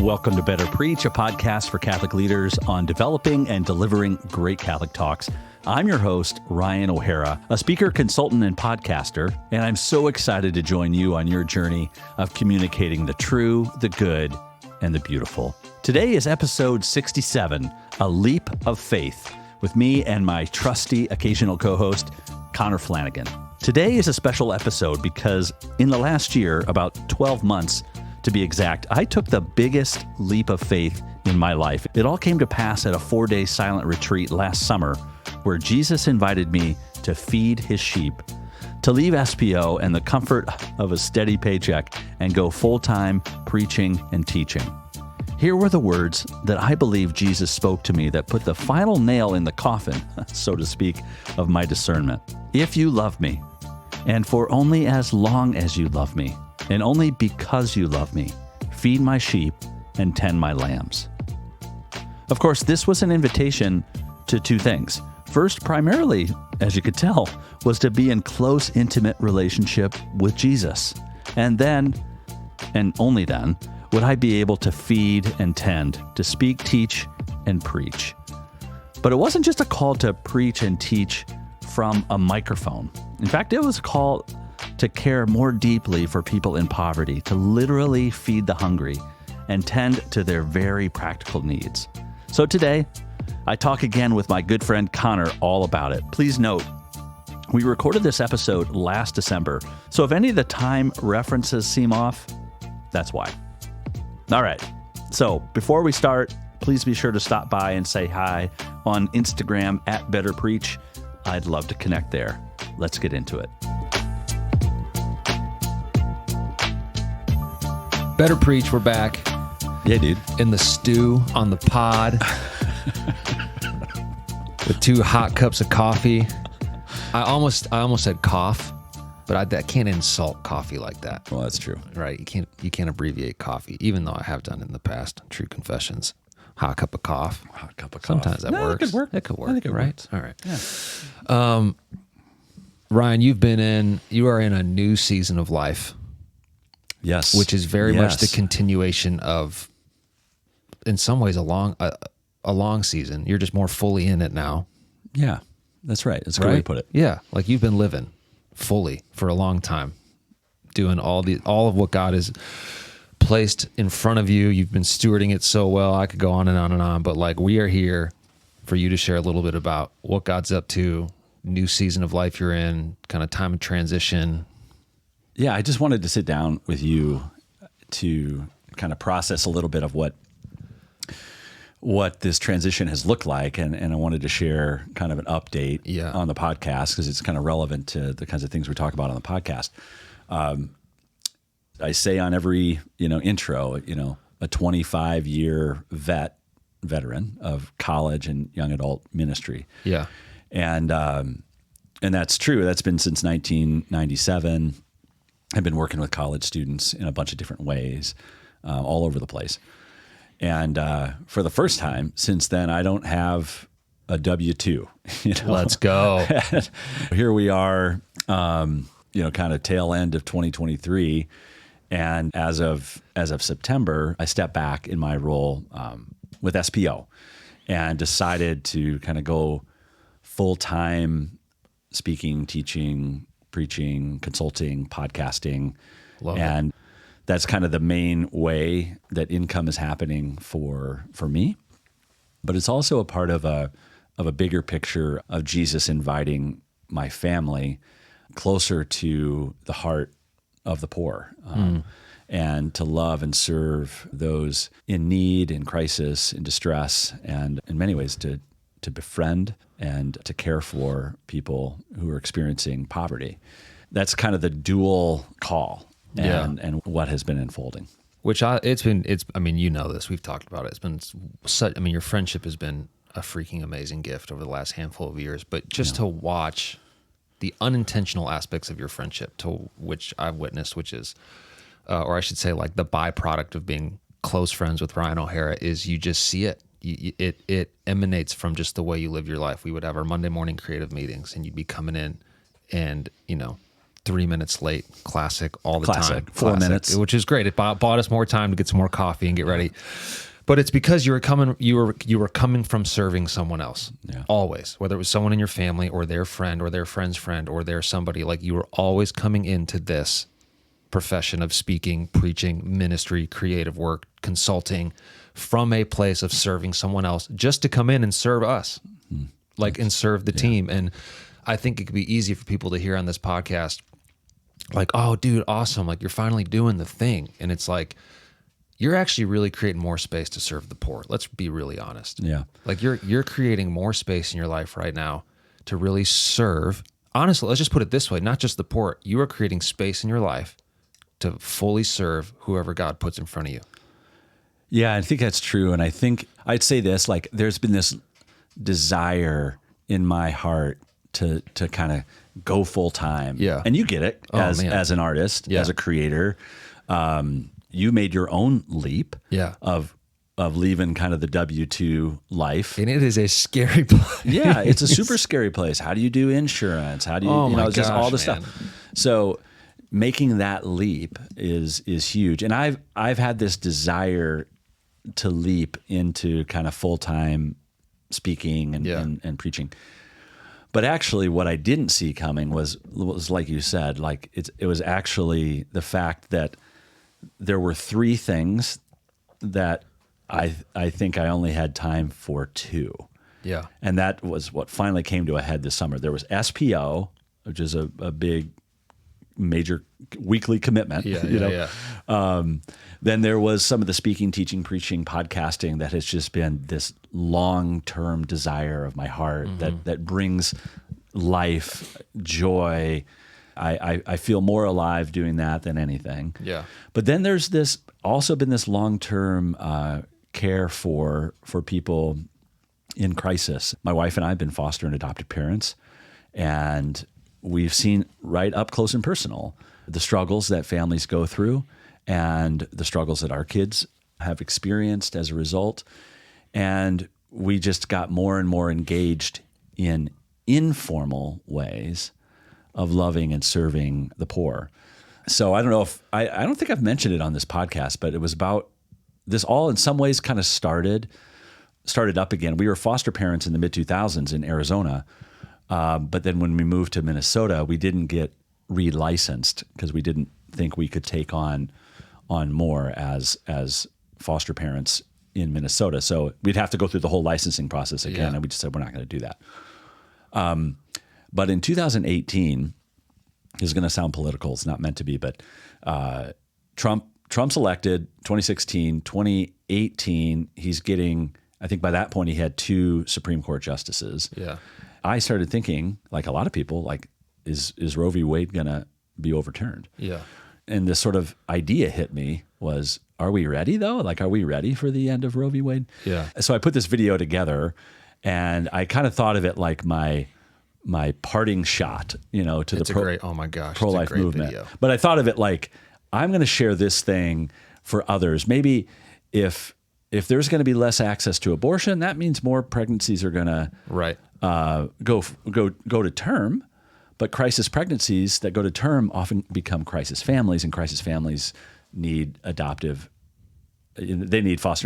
Welcome to Better Preach, a podcast for Catholic leaders on developing and delivering great Catholic talks. I'm your host, Ryan O'Hara, a speaker, consultant, and podcaster, and I'm so excited to join you on your journey of communicating the true, the good, and the beautiful. Today is episode 67, A Leap of Faith, with me and my trusty occasional co-host, Connor Flanagan. Today is a special episode because in the last year, about 12 months, to be exact, I took the biggest leap of faith in my life. It all came to pass at a 4-day silent retreat last summer where Jesus invited me to feed his sheep, to leave SPO and the comfort of a steady paycheck and go full-time preaching and teaching. Here were the words that I believe Jesus spoke to me that put the final nail in the coffin, so to speak, of my discernment. If you love me, and for only as long as you love me, and only because you love me, feed my sheep and tend my lambs. Of course, this was an invitation to two things. First, primarily, as you could tell, was to be in close, intimate relationship with Jesus. And then, and only then, would I be able to feed and tend, to speak, teach, and preach. But it wasn't just a call to preach and teach from a microphone. In fact, it was a call to care more deeply for people in poverty, to literally feed the hungry and tend to their very practical needs. So today, I talk again with my good friend Connor all about it. Please note, we recorded this episode last December, so if any of the time references seem off, that's why. All right, so before we start, please be sure to stop by and say hi on Instagram at Better Preach. I'd love to connect there. Let's get into it. Better Preach, we're back. Yeah, dude. In the stew, on the pod, with 2 hot cups of coffee. I almost said cough, but I can't insult coffee like that. Well, that's true. Right? You can't abbreviate coffee, even though I have done it in the past. True confessions. Hot cup of cough. Hot cup of coffee. Sometimes that works. It could work. It could work. I think it right? works. All right. Yeah. Ryan, you are in a new season of life. Yes. Which is very much the continuation of, in some ways, a long season. You're just more fully in it now. Yeah, that's right. That's a good way to put it. Yeah, like you've been living fully for a long time, doing all of what God has placed in front of you. You've been stewarding it so well. I could go on and on and on, but like we are here for you to share a little bit about what God's up to, new season of life you're in, kind of time of transition. Yeah, I just wanted to sit down with you to kind of process a little bit of what this transition has looked like, and I wanted to share kind of an update on the podcast because it's kind of relevant to the kinds of things we talk about on the podcast. I say on every intro, a 25-year veteran of college and young adult ministry. Yeah, and that's true. That's been since 1997. I've been working with college students in a bunch of different ways, all over the place. And for the first time since then, I don't have a W-2. Let's go. Here we are, kind of tail end of 2023. And as of September, I stepped back in my role with SPO and decided to kind of go full-time speaking, teaching, preaching, consulting, podcasting. Love and it. That's kind of the main way that income is happening for me. But it's also a part of a bigger picture of Jesus inviting my family closer to the heart of the poor, and to love and serve those in need, in crisis, in distress, and in many ways to befriend and to care for people who are experiencing poverty. That's kind of the dual call and what has been unfolding. You know this, we've talked about it. It's been your friendship has been a freaking amazing gift over the last handful of years, but just to watch the unintentional aspects of your friendship, to which I've witnessed, which is, or I should say like the byproduct of being close friends with Ryan O'Hara, is you just see it. It emanates from just the way you live your life. We would have our Monday morning creative meetings and you'd be coming in and, 3 minutes late. Classic all the Classic. time. 4 minutes. Which is great. It bought us more time to get some more coffee and get ready. But it's because you were coming from serving someone else. Yeah. Always. Whether it was someone in your family or their friend or their friend's friend or their somebody, like you were always coming into this profession of speaking, preaching, ministry, creative work, consulting from a place of serving someone else just to come in and serve us, and serve the team. And I think it could be easy for people to hear on this podcast, like, oh, dude, awesome. Like, you're finally doing the thing. And it's like, you're actually really creating more space to serve the poor. Let's be really honest. Yeah. Like, you're creating more space in your life right now to really serve. Honestly, let's just put it this way, not just the poor. You are creating space in your life to fully serve whoever God puts in front of you. Yeah, I think that's true. And I think I'd say this, like, there's been this desire in my heart to kind of go full time. Yeah. And you get it as an artist, Yeah. as a creator. You made your own leap of leaving kind of the W-2 life. And it is a scary place. Yeah, it's a super scary place. How do you do insurance? How do you, just all the stuff. So making that leap is huge. And I've had this desire to leap into kind of full-time speaking and preaching. But actually what I didn't see coming was like you said, like it was actually the fact that there were 3 things that I think I only had time for 2. Yeah. And that was what finally came to a head this summer. There was SPO, which is a big major weekly commitment. Then there was some of the speaking, teaching, preaching, podcasting that has just been this long-term desire of my heart that brings life, joy. I feel more alive doing that than anything. Yeah. But then there's also been this long-term care for people in crisis. My wife and I have been foster and adopted parents, and we've seen right up close and personal the struggles that families go through and the struggles that our kids have experienced as a result. And we just got more and more engaged in informal ways of loving and serving the poor. So I don't know if I don't think I've mentioned it on this podcast, but it was about this all in some ways kind of started up again. We were foster parents in the mid-2000s in Arizona. But then when we moved to Minnesota, we didn't get relicensed because we didn't think we could take on more as foster parents in Minnesota. So we'd have to go through the whole licensing process again, and we just said we're not going to do that. But in 2018, this is going to sound political. It's not meant to be, but Trump's elected 2016, 2018. He's getting, I think by that point he had 2 Supreme Court justices. Yeah. I started thinking, like a lot of people, like, is Roe v. Wade going to be overturned? Yeah. And this sort of idea hit me was, are we ready though? Like, are we ready for the end of Roe v. Wade? Yeah. So I put this video together, and I kind of thought of it like my parting shot, to the pro-life movement. Video. But I thought of it like, I'm going to share this thing for others. Maybe if there's going to be less access to abortion, that means more pregnancies are going to go to term. But crisis pregnancies that go to term often become crisis families, and crisis families need foster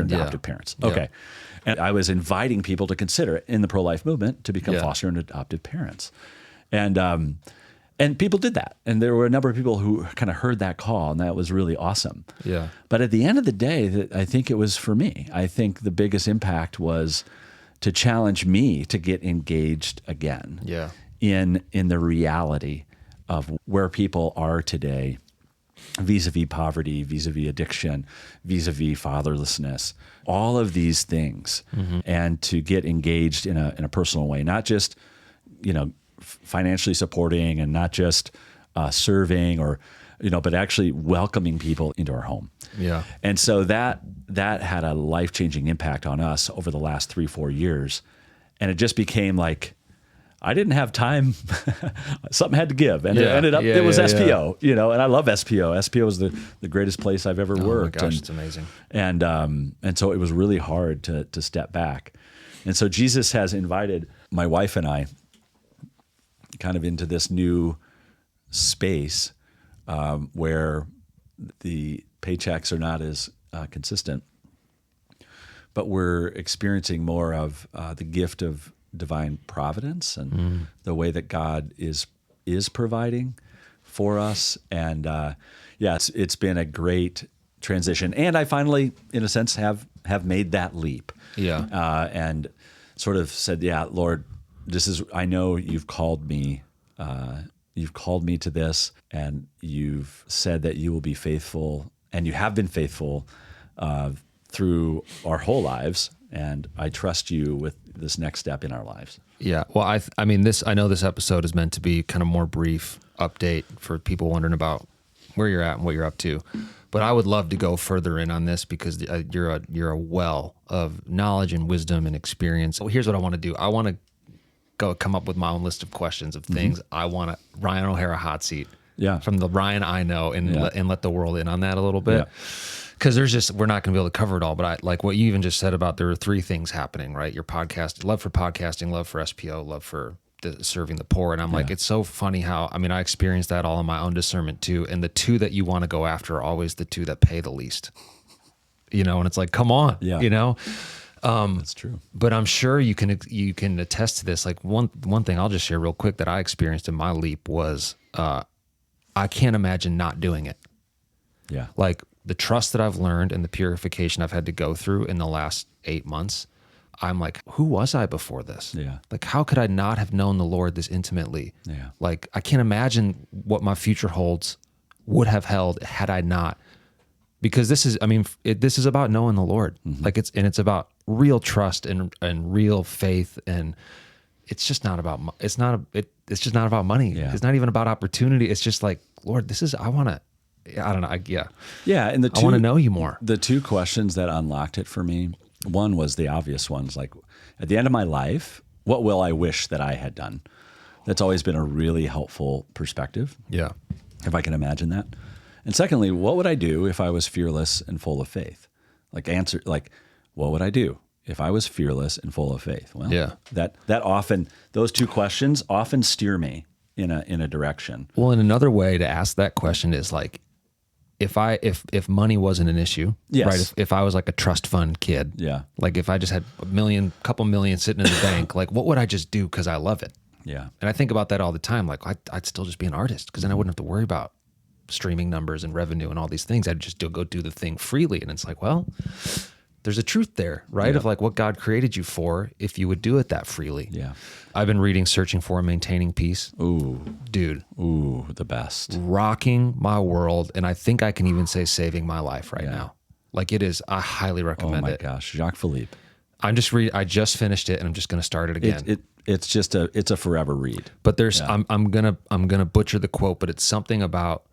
and adoptive parents. Okay. Yeah. And I was inviting people to consider it in the pro-life movement to become foster and adoptive parents. And people did that. And there were a number of people who kind of heard that call, and that was really awesome. Yeah. But at the end of the day, I think it was for me. I think the biggest impact was to challenge me to get engaged again. Yeah. In the reality of where people are today, vis-a-vis poverty, vis-a-vis addiction, vis-a-vis fatherlessness, all of these things, and to get engaged in a personal way, not just financially supporting and not just serving or but actually welcoming people into our home. Yeah. And so that had a life-changing impact on us over the last 3-4 years, and it just became like, I didn't have time. Something had to give. And it ended up, it was SPO, and I love SPO. SPO is the greatest place I've ever worked. Oh my gosh, it's amazing. And so it was really hard to step back. And so Jesus has invited my wife and I kind of into this new space where the paychecks are not as consistent, but we're experiencing more of the gift of divine providence and the way that God is providing for us. And it's been a great transition. And I finally, in a sense, have made that leap. Yeah. And sort of said, yeah, Lord, I know you've called me. You've called me to this, and you've said that you will be faithful, and you have been faithful through our whole lives. And I trust you with this next step in our lives. Yeah. Well, I know this episode is meant to be kind of more brief update for people wondering about where you're at and what you're up to. But I would love to go further in on this because you're a well of knowledge and wisdom and experience. So here's what I want to do. I want to come up with my own list of questions of things I want to Ryan O'Hara hot seat. Yeah. From the Ryan I know and let the world in on that a little bit. Because we're not going to be able to cover it all. But I like what you even just said about there are three things happening, right? Your podcast, love for podcasting, love for SPO, love for serving the poor. And I'm like, it's so funny how, I experienced that all in my own discernment too. And the two that you want to go after are always the two that pay the least, and it's like, come on, That's true. But I'm sure you can attest to this. Like one thing I'll just share real quick that I experienced in my leap was, I can't imagine not doing it. Yeah. Like the trust that I've learned and the purification I've had to go through in the last 8 months, I'm like, who was I before this? Yeah. Like, how could I not have known the Lord this intimately? Yeah. Like, I can't imagine what my future would have held had I not. Because this is about knowing the Lord. Like it's about real trust and real faith, and it's just not about it's just not about money. Yeah. It's not even about opportunity. It's just like, Lord, I don't know. Yeah. And I want to know you more. The two questions that unlocked it for me, one was the obvious ones, like at the end of my life, what will I wish that I had done? That's always been a really helpful perspective. Yeah. If I can imagine that. And secondly, what would I do if I was fearless and full of faith? What would I do if I was fearless and full of faith? Well, that often, those two questions often steer me in a direction. Well, and another way to ask that question is like, if money wasn't an issue, right? If I was like a trust fund kid, like if I just had couple million sitting in the bank, like what would I just do because I love it? Yeah. And I think about that all the time. Like I'd still just be an artist because then I wouldn't have to worry about streaming numbers and revenue and all these things. I'd just go do the thing freely. And it's like, well, there's a truth there, right? Yeah. Of like what God created you for if you would do it that freely. Yeah. I've been reading Searching for and Maintaining Peace. Ooh. Dude. Ooh, the best. Rocking my world. And I think I can even say saving my life right now. Like it is, I highly recommend it. Oh my gosh, Jacques Philippe. I just finished it and I'm just going to start it again. It's a forever read. But there's, I'm gonna butcher the quote, but it's something about,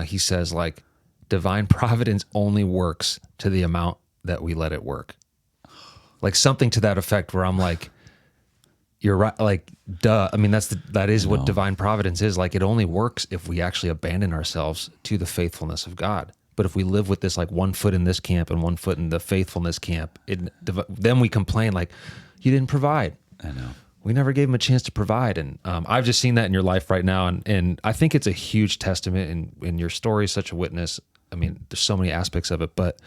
he says like, divine providence only works to the amount that we let it work. Like something to that effect where I'm like, you're right. Like, duh. I mean, that is what divine providence is. Like it only works if we actually abandon ourselves to the faithfulness of God. But if we live with this, like one foot in this camp and one foot in the faithfulness camp, then we complain like, you didn't provide. I know. We never gave him a chance to provide. And I've just seen that in your life right now. And I think it's a huge testament, and your story is such a witness. I mean, there's so many aspects of it, but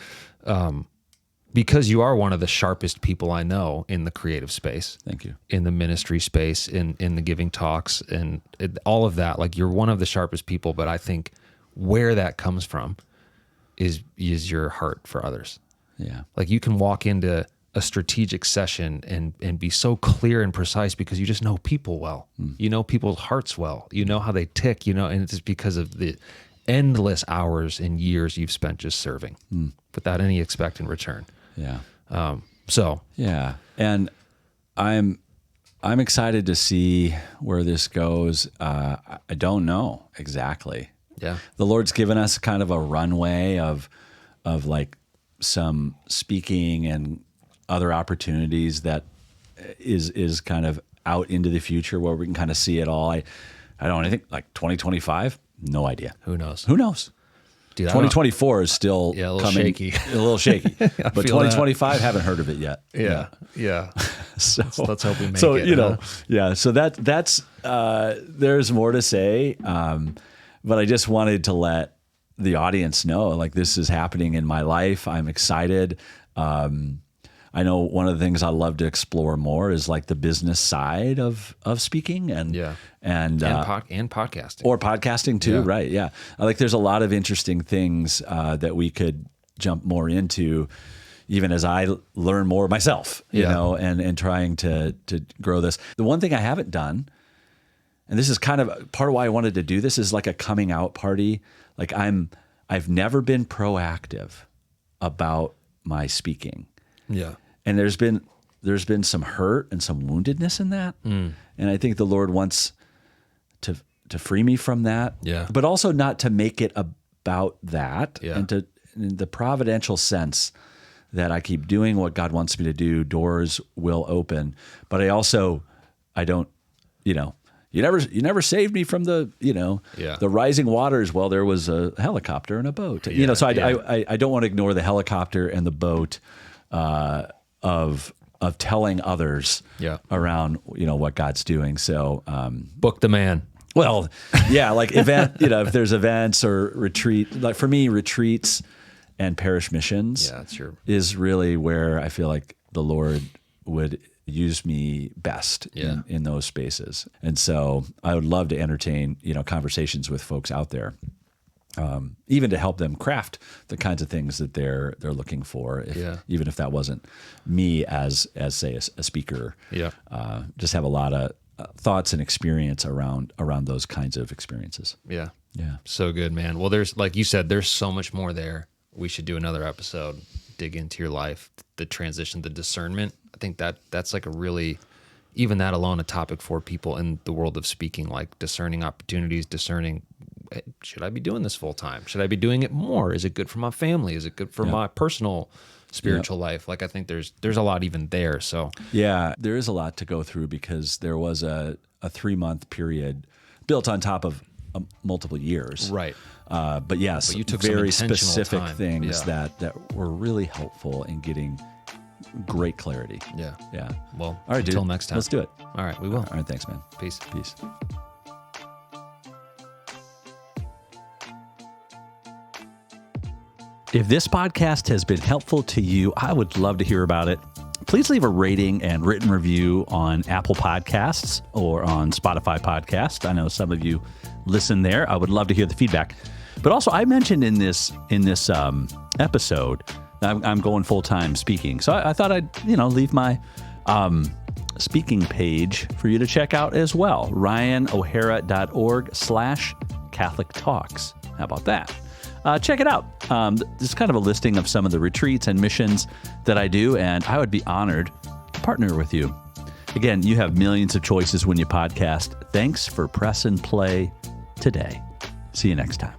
because you are one of the sharpest people I know in the creative space. Thank you. In the ministry space, in the giving talks, and all of that. Like you're one of the sharpest people, but I think where that comes from is your heart for others. Yeah. Like you can walk into a strategic session and be so clear and precise because you just know people well. You know people's hearts well. You know how they tick, and it's because of the endless hours and years you've spent just serving without any expected return. Yeah. Yeah. And I'm excited to see where this goes. I don't know exactly. Yeah. The Lord's given us kind of a runway of like some speaking and other opportunities that is kind of out into the future where we can kind of see it all. I don't know, I think like 2025, no idea. Who knows? Dude, 2024 is still a little coming, shaky. a little shaky. But 2025, haven't heard of it yet. Yeah. So let's hope we make it. You know, yeah. So that's there's more to say, but I just wanted to let the audience know, like, this is happening in my life. I'm excited. I know one of the things I love to explore more is like the business side of speaking and podcasting or podcasting too. Yeah. Right. Yeah. Like there's a lot of interesting things that we could jump more into, even as I learn more myself, you know, and trying to grow this. The one thing I haven't done, and this is kind of part of why I wanted to do this, is like a coming out party. Like I've never been proactive about my speaking. Yeah. And there's been some hurt and some woundedness in that. And I think the Lord wants to free me from that. Yeah. But also not to make it about that. Yeah. And to, in the providential sense that I keep doing what God wants me to do, doors will open. But I don't, you know, you never saved me from the, you know, the rising waters. Well, there was a helicopter and a boat, you know, so I don't want to ignore the helicopter and the boat, of telling others around, you know, what God's doing. So, book the man. Well, yeah, like event, you know, if there's events or retreat, like for me, retreats and parish missions is really where I feel like the Lord would use me best in those spaces. And so I would love to entertain, you know, conversations with folks out there, even to help them craft the kinds of things that they're looking for, even if that wasn't me as say a speaker. Just have a lot of thoughts and experience around those kinds of experiences. Yeah. So good, man. Well, there's, like you said, there's so much more there. We should do another episode, dig into your life, the transition, the discernment. I think that's like a really, even that alone, a topic for people in the world of speaking, like discerning opportunities, discerning, should I be doing this full time? Should I be doing it more? Is it good for my family? Is it good for my personal spiritual life? Like, I think there's a lot even there. So yeah, there is a lot to go through, because there was a 3-month period built on top of multiple years. Right. But yes, but you took very some specific time. things that were really helpful in getting great clarity. Yeah. Well, all right, until dude, next time. Let's do it. All right, we will. All right, thanks, man. Peace. If this podcast has been helpful to you, I would love to hear about it. Please leave a rating and written review on Apple Podcasts or on Spotify Podcast. I know some of you listen there. I would love to hear the feedback. But also, I mentioned in this episode, I'm going full-time speaking. So I thought I'd, you know, leave my speaking page for you to check out as well. ryanohera.org/Catholic Talks. How about that? Check it out. This is kind of a listing of some of the retreats and missions that I do, and I would be honored to partner with you. Again, you have millions of choices when you podcast. Thanks for press and play today. See you next time.